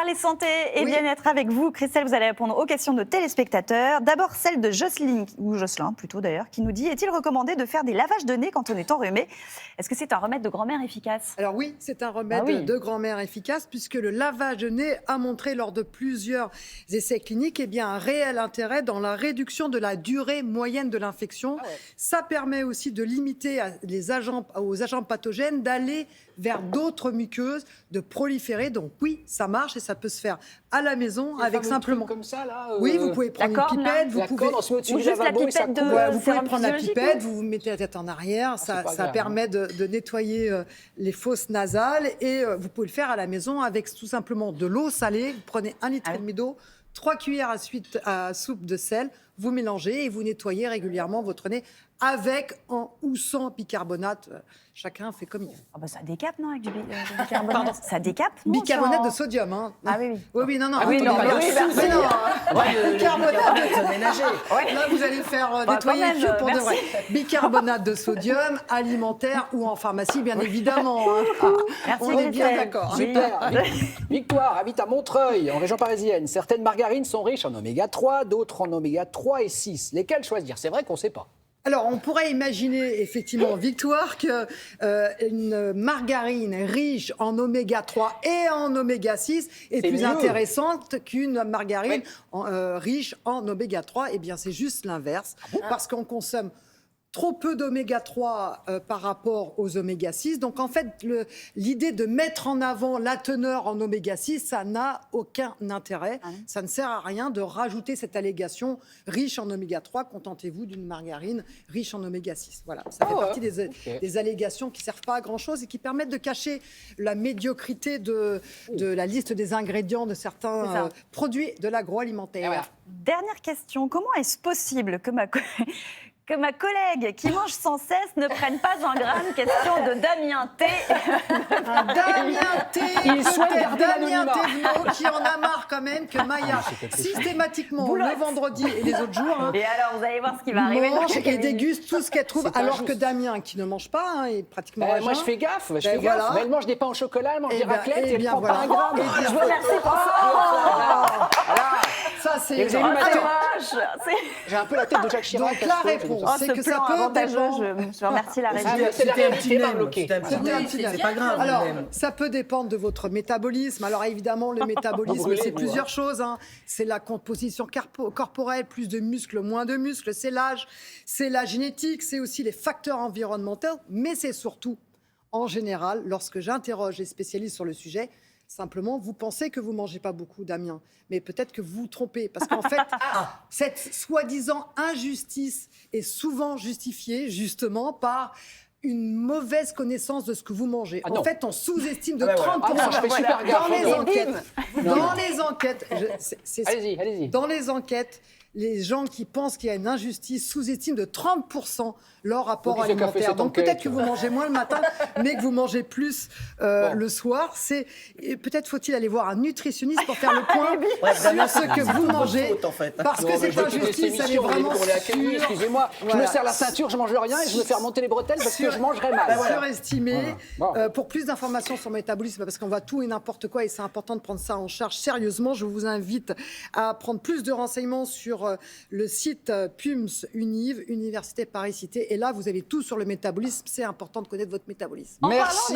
parler santé et bien-être avec vous. Christelle, vous allez répondre aux questions de téléspectateurs. D'abord celle de Jocelyne, ou Jocelyn plutôt d'ailleurs, qui nous dit: est-il recommandé de faire des lavages de nez quand on est enrhumé? Est-ce que c'est un remède de grand-mère efficace? Alors oui, c'est un remède de grand-mère efficace, puisque le lavage de nez a montré lors de plusieurs essais cliniques un réel intérêt dans la réduction de la durée moyenne de l'infection. Ça permet aussi de limiter aux agents pathogènes d'aller vers d'autres muqueuses, de proliférer. Donc oui, ça marche et ça peut se faire à la maison avec simplement. Comme ça là. Oui, vous pouvez prendre une pipette, vous pouvez. On se met au-dessus du juste la lavabo et ça pipette coule. Vous pouvez prendre la pipette, vous vous mettez la tête en arrière, ça permet de nettoyer les fosses nasales et vous pouvez le faire à la maison avec tout simplement de l'eau salée. Vous prenez 1,5 litre d'eau, 3 cuillères à soupe de sel, vous mélangez et vous nettoyez régulièrement votre nez avec ou sans bicarbonate. Chacun fait comme il veut. Oh bah ça décape, non, avec du bicarbonate? Ça décape, non? Bicarbonate de sodium, hein. Ah oui. Oui, non. Bicarbonate de ménager. Là, vous allez faire nettoyer les pour de vrai. Bicarbonate de sodium, alimentaire ou en pharmacie, bien évidemment. Merci, on est bien d'accord. Super. Victoire habite à Montreuil, en région parisienne. Certaines margarines sont riches en oméga 3, d'autres en oméga 3 et 6. Lesquelles choisir? C'est vrai qu'on ne sait pas. Alors, on pourrait imaginer, effectivement, Victoire, qu'une margarine riche en oméga 3 et en oméga 6 est plus intéressante qu'une margarine riche en oméga 3. Eh bien, c'est juste l'inverse, parce qu'on consomme trop peu d'oméga 3 par rapport aux oméga 6. Donc, en fait, l'idée de mettre en avant la teneur en oméga 6, ça n'a aucun intérêt. Ça ne sert à rien de rajouter cette allégation riche en oméga 3. Contentez-vous d'une margarine riche en oméga 6. Voilà, ça fait partie des allégations qui ne servent pas à grand-chose et qui permettent de cacher la médiocrité de la liste des ingrédients de certains produits de l'agroalimentaire. Dernière question. Comment est-ce possible que ma collègue qui mange sans cesse ne prenne pas un gramme? Question de Damien T. Damien T. Il souhaite garder Damien l'anonymat. Thévenot qui en a marre quand même que Maya, systématiquement, le vendredi et les autres jours, Et alors, vous allez voir ce qui va arriver. mange et déguste tout ce qu'elle trouve, alors que Damien, qui ne mange pas, est pratiquement à Moi, jeun. je fais gaffe. Voilà. Mais elle mange des pains au chocolat, elle mange des raclettes et elle bien, prend pas un gramme. Je vous remercie pour ça. Ça, c'est... Et vous avez vu ma tête? Dommage. J'ai un peu la tête de Jacques Chirac. Donc, la réponse, Oh, c'est ce que ça plan peut avantageux, dépendre... je remercie la régie. C'est la réalité, pas bloquée. C'est pas grave. Alors, ça peut dépendre de votre métabolisme. Alors, évidemment, le métabolisme, Brûlez, c'est vous, plusieurs choses. C'est la composition corporelle, plus de muscles, moins de muscles. C'est l'âge, c'est la génétique, c'est aussi les facteurs environnementaux. Mais c'est surtout, en général, lorsque j'interroge les spécialistes sur le sujet, simplement, vous pensez que vous ne mangez pas beaucoup, Damien. Mais peut-être que vous vous trompez. Parce qu'en fait, cette soi-disant injustice est souvent justifiée, justement, par une mauvaise connaissance de ce que vous mangez. En fait, on sous-estime de 30%. Je fais super gaffe. Dans les enquêtes, Allez-y. dans les enquêtes, les gens qui pensent qu'il y a une injustice sous-estiment de 30% leur rapport alimentaire. Donc peut-être que vous mangez moins le matin, mais que vous mangez plus le soir. Peut-être faut-il aller voir un nutritionniste pour faire le point sur ce que vous mangez. Parce que cette injustice, elle est vraiment Excusez-moi, je me serre la ceinture, je mange rien et je me fais remonter les bretelles parce que je mangerai mal. Surestimé. Pour plus d'informations sur le métabolisme, parce qu'on voit tout et n'importe quoi et c'est important de prendre ça en charge sérieusement, je vous invite à prendre plus de renseignements sur le site PUMS Univ, Université Paris-Cité. Et là, vous avez tout sur le métabolisme. C'est important de connaître votre métabolisme. Merci.